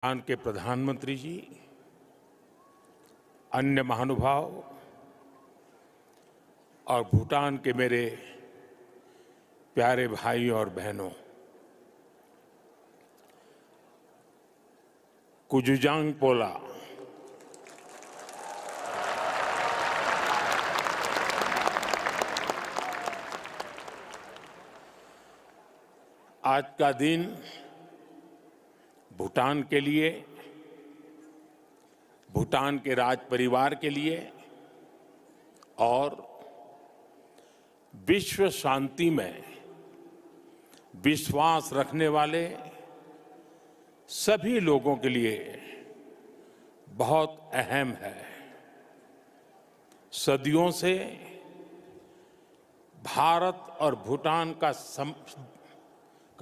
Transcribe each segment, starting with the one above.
भूटान के प्रधानमंत्री जी, अन्य महानुभाव और भूटान के मेरे प्यारे भाई और बहनों, कुजुजांग पोला आज का दिन भूटान के लिए, भूटान के राज परिवार के लिए और विश्व शांति में विश्वास रखने वाले सभी लोगों के लिए बहुत अहम है। सदियों से भारत और भूटान का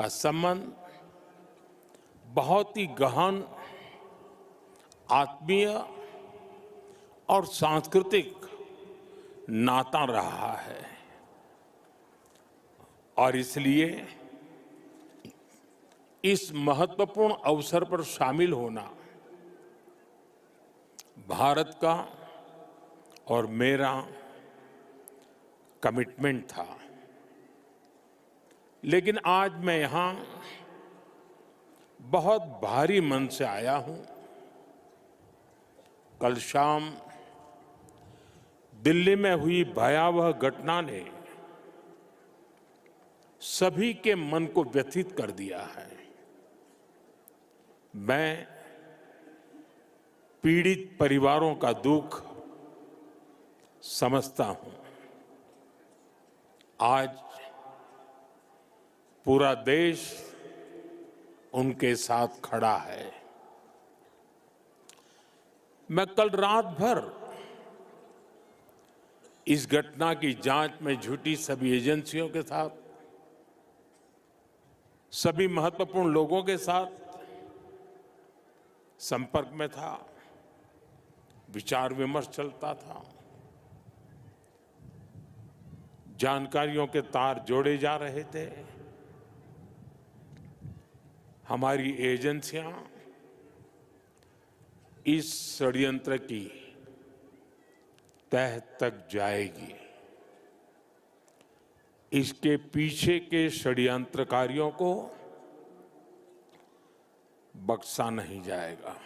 संबंध बहुत ही गहन, आत्मीय और सांस्कृतिक नाता रहा है और इसलिए इस महत्वपूर्ण अवसर पर शामिल होना भारत का और मेरा कमिटमेंट था। लेकिन आज मैं यहां बहुत भारी मन से आया हूं। कल शाम दिल्ली में हुई भयावह घटना ने सभी के मन को व्यथित कर दिया है। मैं पीड़ित परिवारों का दुख समझता हूं। आज पूरा देश उनके साथ खड़ा है। मैं कल रात भर इस घटना की जांच में जुटी सभी एजेंसियों के साथ, सभी महत्वपूर्ण लोगों के साथ संपर्क में था, विचार विमर्श चलता था, जानकारियों के तार जोड़े जा रहे थे। हमारी एजेंसियां इस षड्यंत्र की तह तक जाएगी। इसके पीछे के षड्यंत्रकारियों को बख्शा नहीं जाएगा।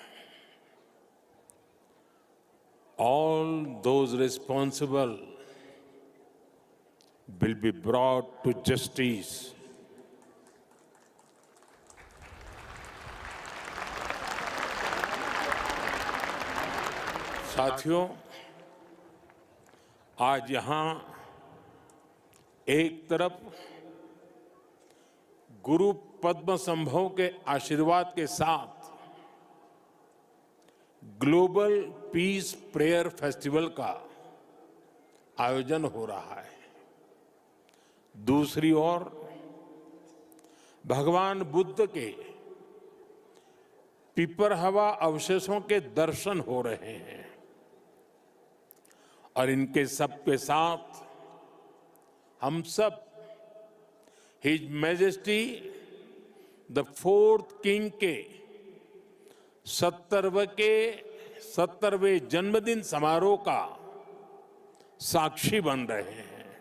All those responsible will be brought to justice. साथियों, आज यहां एक तरफ गुरु पद्म संभव के आशीर्वाद के साथ ग्लोबल पीस प्रेयर फेस्टिवल का आयोजन हो रहा है। दूसरी ओर भगवान बुद्ध के पिपरहवा अवशेषों के दर्शन हो रहे हैं और इनके सब के साथ हम सब his majesty the fourth king के 70वें जन्मदिन समारोह का साक्षी बन रहे हैं।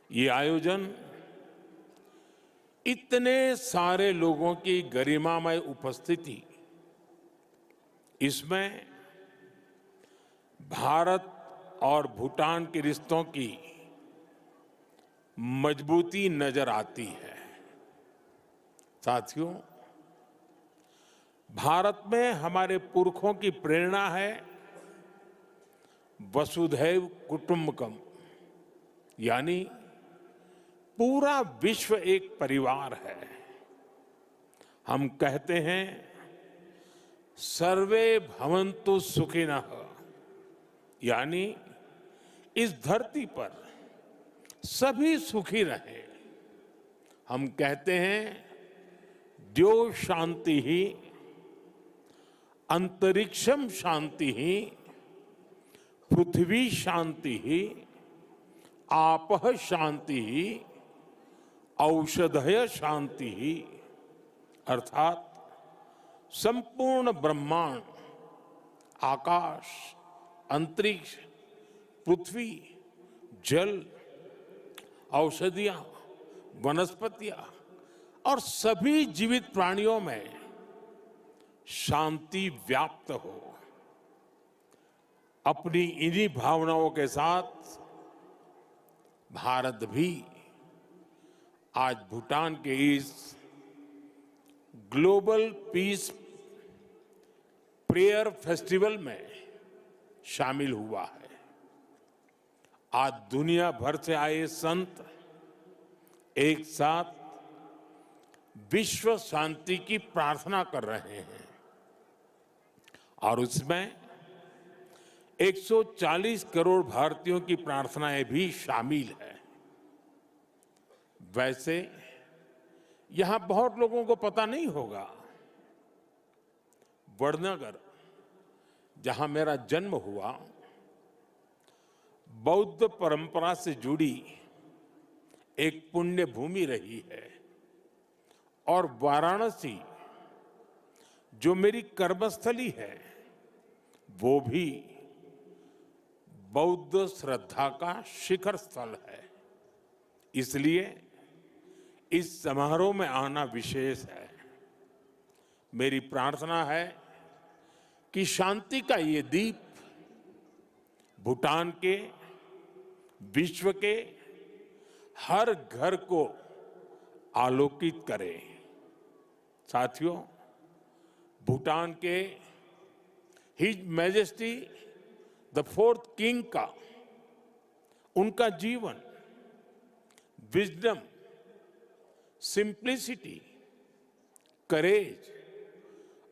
ये आयोजन इतने सारे लोगों की गरिमामय उपस्थिति, इसमें भारत और भूटान के रिश्तों की मजबूती नजर आती है। साथियों, भारत में हमारे पुरखों की प्रेरणा है वसुधैव कुटुंबकम, यानी पूरा विश्व एक परिवार है। हम कहते हैं सर्वे भवन्तु सुखिनः, यानी इस धरती पर सभी सुखी रहें। हम कहते हैं द्यो शांति ही अंतरिक्षम शांति ही पृथ्वी शांति ही आपः शांति ही औषधय शांति ही, अर्थात संपूर्ण ब्रह्मांड, आकाश, अंतरिक्ष, पृथ्वी, जल, औषधियां, वनस्पतियां और सभी जीवित प्राणियों में शांति व्याप्त हो। अपनी इन्हीं भावनाओं के साथ भारत भी आज भूटान के इस ग्लोबल पीस प्रेयर फेस्टिवल में शामिल हुआ है। आज दुनिया भर से आए संत एक साथ विश्व शांति की प्रार्थना कर रहे हैं और उसमें 140 करोड़ भारतीयों की प्रार्थनाएं भी शामिल है। वैसे यहां बहुत लोगों को पता नहीं होगा, वडनगर, जहां मेरा जन्म हुआ, बौद्ध परंपरा से जुड़ी एक पुण्य भूमि रही है और वाराणसी जो मेरी कर्मस्थली है वो भी बौद्ध श्रद्धा का शिखर स्थल है। इसलिए इस समारोह में आना विशेष है। मेरी प्रार्थना है कि शांति का ये दीप भूटान के, विश्व के हर घर को आलोकित करे। साथियों, भूटान के his majesty the fourth king का, उनका जीवन, विजडम, सिंप्लिसिटी, करेज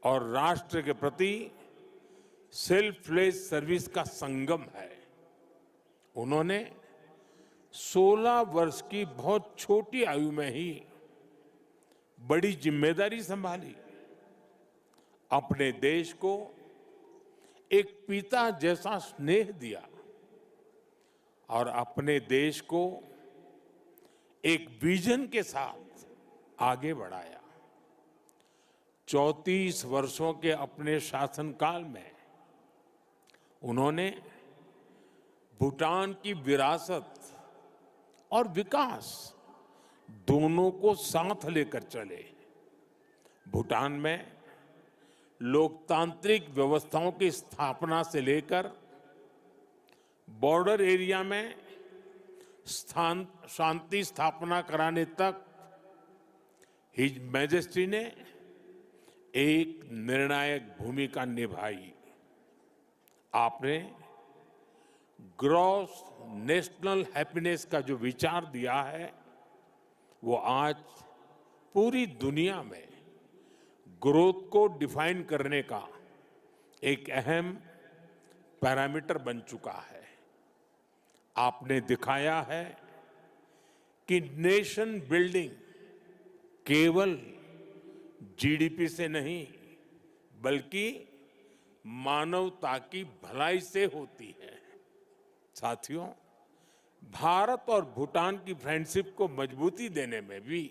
और राष्ट्र के प्रति सेल्फलेस सर्विस का संगम है। उन्होंने 16 वर्ष की बहुत छोटी आयु में ही बड़ी जिम्मेदारी संभाली, अपने देश को एक पिता जैसा स्नेह दिया और अपने देश को एक विजन के साथ आगे बढ़ाया। 34 वर्षों के अपने शासनकाल में उन्होंने भूटान की विरासत और विकास दोनों को साथ लेकर चले। भूटान में लोकतांत्रिक व्यवस्थाओं की स्थापना से लेकर बॉर्डर एरिया में शांति स्थापना कराने तक हिज मैजेस्टी ने एक निर्णायक भूमिका निभाई। आपने ग्रॉस नेशनल हैप्पीनेस का जो विचार दिया है वो आज पूरी दुनिया में ग्रोथ को डिफाइन करने का एक अहम पैरामीटर बन चुका है। आपने दिखाया है कि नेशन बिल्डिंग केवल जीडीपी से नहीं बल्कि मानवता की भलाई से होती है। साथियों, भारत और भूटान की फ्रेंडशिप को मजबूती देने में भी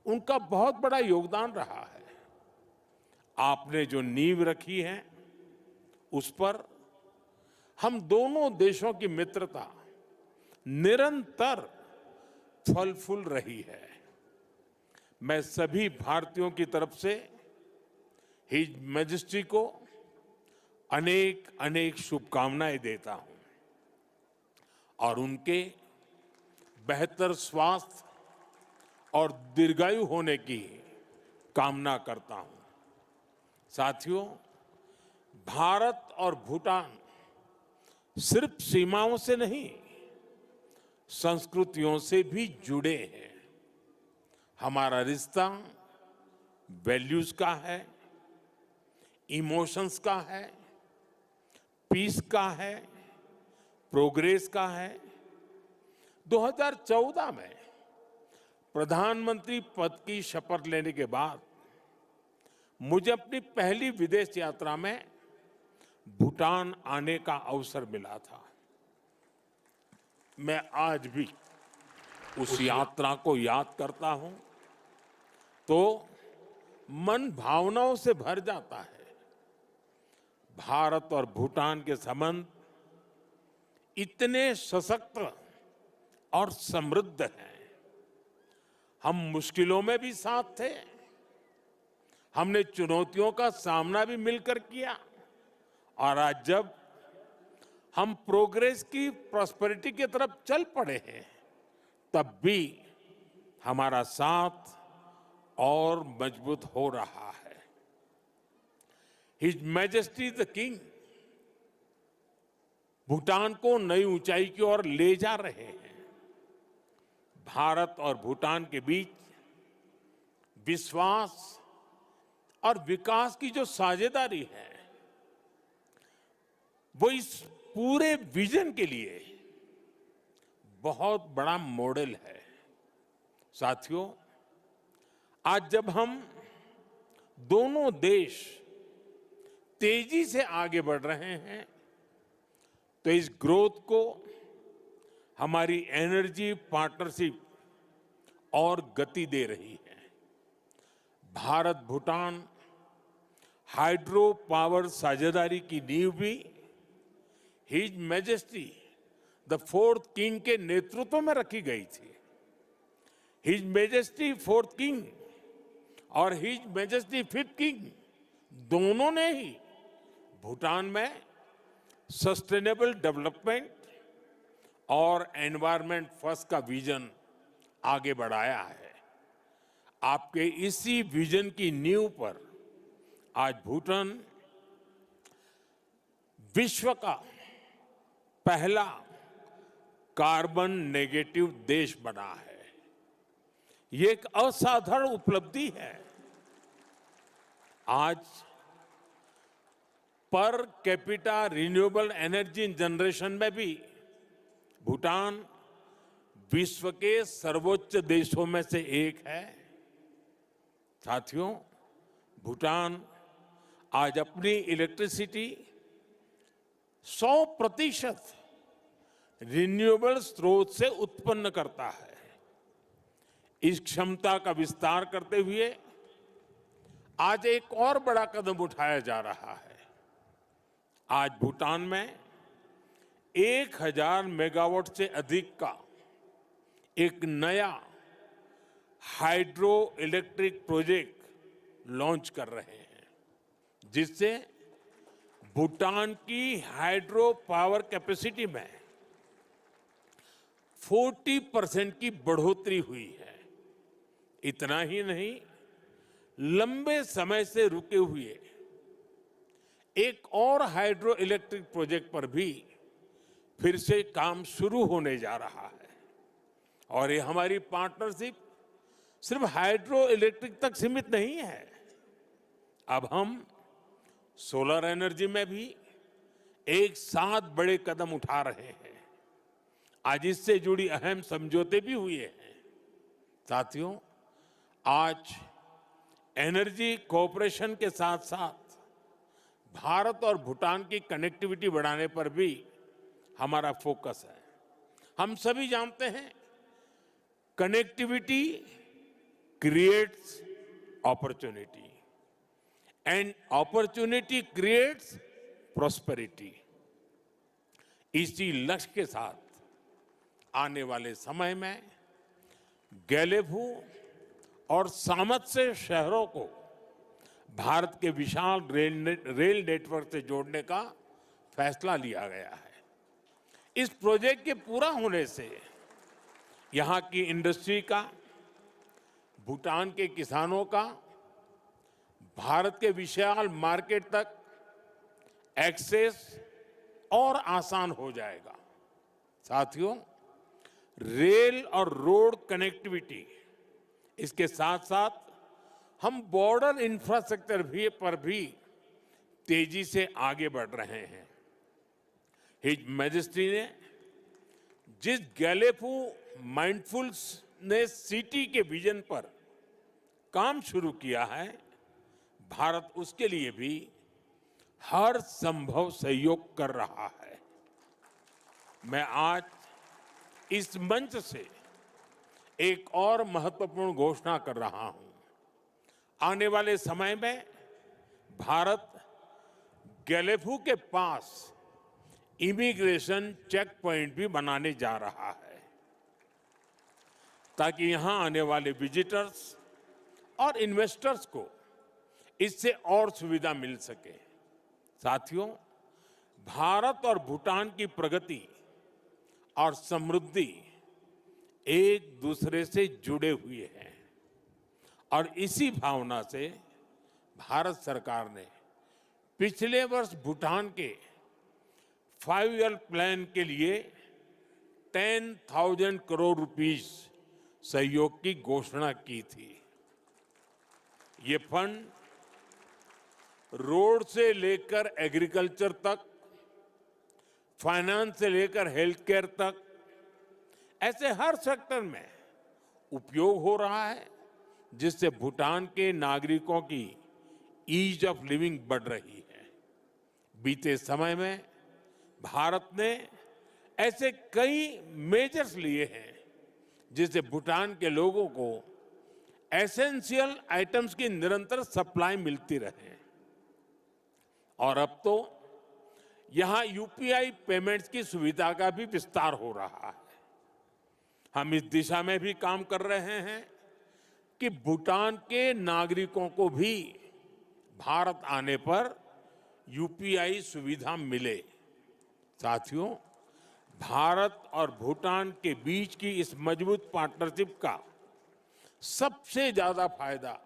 उनका बहुत बड़ा योगदान रहा है। आपने जो नींव रखी है उस पर हम दोनों देशों की मित्रता निरंतर फल फूल रही है। मैं सभी भारतीयों की तरफ से हिज मैजेस्टी को अनेक अनेक शुभकामनाएं देता हूं और उनके बेहतर स्वास्थ्य और दीर्घायु होने की कामना करता हूं। साथियों, भारत और भूटान सिर्फ सीमाओं से नहीं, संस्कृतियों से भी जुड़े हैं। हमारा रिश्ता वैल्यूज का है, इमोशंस का है, पीस का है, प्रोग्रेस का है। 2014 में प्रधानमंत्री पद की शपथ लेने के बाद मुझे अपनी पहली विदेश यात्रा में भूटान आने का अवसर मिला था। मैं आज भी उस यात्रा को याद करता हूं तो मन भावनाओं से भर जाता है। भारत और भूटान के संबंध इतने सशक्त और समृद्ध हैं। हम मुश्किलों में भी साथ थे, हमने चुनौतियों का सामना भी मिलकर किया, और आज जब हम प्रोग्रेस की प्रॉस्पेरिटी की तरफ चल पड़े हैं, तब भी हमारा साथ और मजबूत हो रहा है। His majesty the king Bhutan को नई ऊंचाई की ओर ले जा रहे हैं। भारत और भूटान के बीच विश्वास और विकास की जो साझेदारी है, वो इस पूरे विजन के लिए बहुत बड़ा मॉडल है। साथियों, आज जब हम दोनों देश तेजी से आगे बढ़ रहे हैं, तो इस ग्रोथ को हमारी एनर्जी पार्टनरशिप और गति दे रही है। भारत भूटान हाइड्रो पावर साझेदारी की नींव भी his majesty the fourth king के नेतृत्व में रखी गई थी। हिज मैजेस्टी फोर्थ किंग और हिज मैजेस्टी फिफ्थ किंग दोनों ने ही भूटान में सस्टेनेबल डेवलपमेंट और एनवायरनमेंट फर्स्ट का विजन आगे बढ़ाया है। आपके इसी विजन की नींव पर आज भूटान विश्व का पहला कार्बन नेगेटिव देश बना है। ये एक असाधारण उपलब्धि है। आज per capita renewable energy generation में भी भूटान विश्व के सर्वोच्च देशों में से एक है। साथियों, भूटान आज अपनी इलेक्ट्रिसिटी 100% रिन्यूएबल स्रोत से उत्पन्न करता है। इस क्षमता का विस्तार करते हुए आज एक और बड़ा कदम उठाया जा रहा है। आज भूटान में 1000 मेगावाट से अधिक का एक नया हाइड्रो इलेक्ट्रिक प्रोजेक्ट लॉन्च कर रहे हैं, जिससे भूटान की हाइड्रो पावर कैपेसिटी में 40% की बढ़ोतरी हुई है। इतना ही नहीं, लंबे समय से रुके हुए एक और हाइड्रो इलेक्ट्रिक प्रोजेक्ट पर भी फिर से काम शुरू होने जा रहा है। और ये हमारी पार्टनरशिप सिर्फ हाइड्रो इलेक्ट्रिक तक सीमित नहीं है। अब हम सोलर एनर्जी में भी एक साथ बड़े कदम उठा रहे हैं। आज इससे जुड़ी अहम समझौते भी हुए हैं। साथियों, आज एनर्जी कोऑपरेशन के साथ साथ भारत और भूटान की कनेक्टिविटी बढ़ाने पर भी हमारा फोकस है। हम सभी जानते हैं, connectivity creates opportunity and opportunity creates prosperity. इसी लक्ष्य के साथ आने वाले समय में गैलेफू और सामर्थ्य शहरों को भारत के विशाल रेल नेटवर्क से जोड़ने का फैसला लिया गया है। इस प्रोजेक्ट के पूरा होने से यहाँ की इंडस्ट्री का, भूटान के किसानों का, भारत के विशाल मार्केट तक एक्सेस और आसान हो जाएगा। साथियों, रेल और रोड कनेक्टिविटी, इसके साथ साथ हम बॉर्डर इंफ्रास्ट्रक्चर पर भी तेजी से आगे बढ़ रहे हैं। हिज मैजेस्टी ने जिस गैलेफू माइंडफुलनेस सिटी के विजन पर काम शुरू किया है, भारत उसके लिए भी हर संभव सहयोग कर रहा है। मैं आज इस मंच से एक और महत्वपूर्ण घोषणा कर रहा हूं। आने वाले समय में भारत गैलेफू के पास इमिग्रेशन चेक पॉइंट भी बनाने जा रहा है, ताकि यहां आने वाले विजिटर्स और इन्वेस्टर्स को इससे और सुविधा मिल सके। साथियों, भारत और भूटान की प्रगति और समृद्धि एक दूसरे से जुड़े हुए हैं और इसी भावना से भारत सरकार ने पिछले वर्ष भूटान के 5 ईयर प्लान के लिए 10,000 करोड़ रुपीस सहयोग की घोषणा की थी। ये फंड रोड से लेकर एग्रीकल्चर तक, फाइनेंस से लेकर हेल्थ केयर तक, ऐसे हर सेक्टर में उपयोग हो रहा है, जिससे भूटान के नागरिकों की ईज ऑफ लिविंग बढ़ रही है। बीते समय में भारत ने ऐसे कई मेजर्स लिए हैं, जिससे भूटान के लोगों को एसेंशियल आइटम्स की निरंतर सप्लाई मिलती रहे। और अब तो यहां यूपीआई पेमेंट्स की सुविधा का भी विस्तार हो रहा है। हम इस दिशा में भी काम कर रहे हैं कि भूटान के नागरिकों को भी भारत आने पर यूपीआई सुविधा मिले। साथियों, भारत और भूटान के बीच की इस मजबूत पार्टनरशिप का सबसे ज्यादा फायदा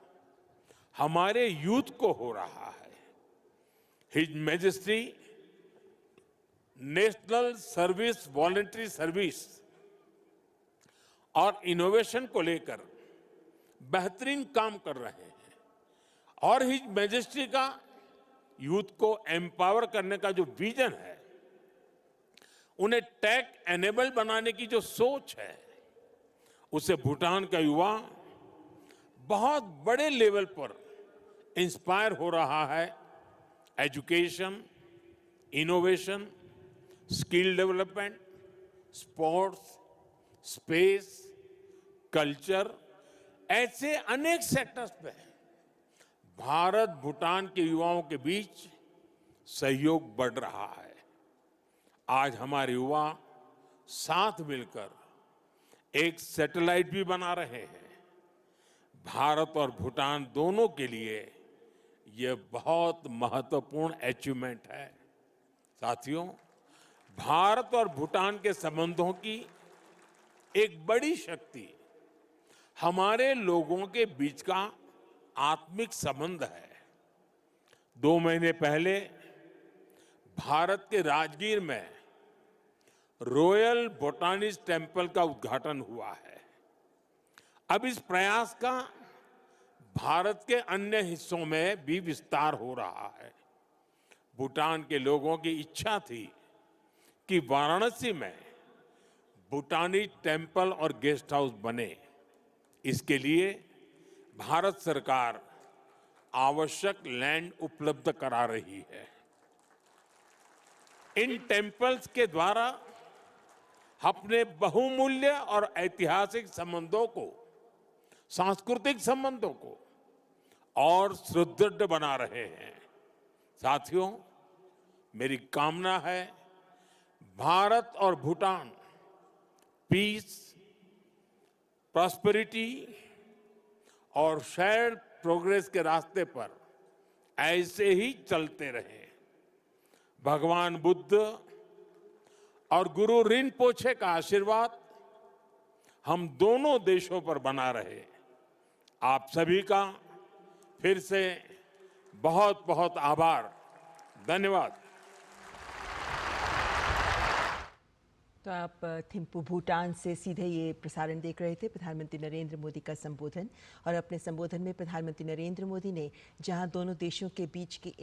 हमारे यूथ को हो रहा है। His majesty national service voluntary service और इनोवेशन को लेकर बेहतरीन काम कर रहे हैं और हिज मैजेस्टी का यूथ को एम्पावर करने का जो विजन है, उन्हें टेक एनेबल बनाने की जो सोच है, उससे भूटान का युवा बहुत बड़े लेवल पर इंस्पायर हो रहा है। Education, innovation, skill development, sports, space, culture, ऐसे अनेक सेक्टर्स पे भारत भूटान के युवाओं के बीच सहयोग बढ़ रहा है। आज हमारे युवा साथ मिलकर एक सैटेलाइट भी बना रहे हैं। भारत और भूटान दोनों के लिए यह बहुत महत्वपूर्ण अचीवमेंट है। साथियों, भारत और भूटान के संबंधों की एक बड़ी शक्ति हमारे लोगों के बीच का आत्मिक संबंध है। 2 महीने पहले भारत के राजगीर में रॉयल बोटानिस्ट टेम्पल का उद्घाटन हुआ है। अब इस प्रयास का भारत के अन्य हिस्सों में भी विस्तार हो रहा है। भूटान के लोगों की इच्छा थी कि वाराणसी में भूटानी टेम्पल और गेस्ट हाउस बने। इसके लिए भारत सरकार आवश्यक लैंड उपलब्ध करा रही है। इन टेम्पल्स के द्वारा अपने बहुमूल्य और ऐतिहासिक संबंधों को, सांस्कृतिक संबंधों को और सुदृढ़ बना रहे हैं। साथियों, मेरी कामना है भारत और भूटान पीस, प्रॉस्पेरिटी और शेयर्ड प्रोग्रेस के रास्ते पर ऐसे ही चलते रहे। भगवान बुद्ध और गुरु रिनपोछे का आशीर्वाद हम दोनों देशों पर बना रहे। आप सभी का फिर से बहुत बहुत आभार, धन्यवाद। तो आप थिम्पू भूटान से सीधे ये प्रसारण देख रहे थे, प्रधानमंत्री नरेंद्र मोदी का संबोधन। और अपने संबोधन में प्रधानमंत्री नरेंद्र मोदी ने जहां दोनों देशों के बीच की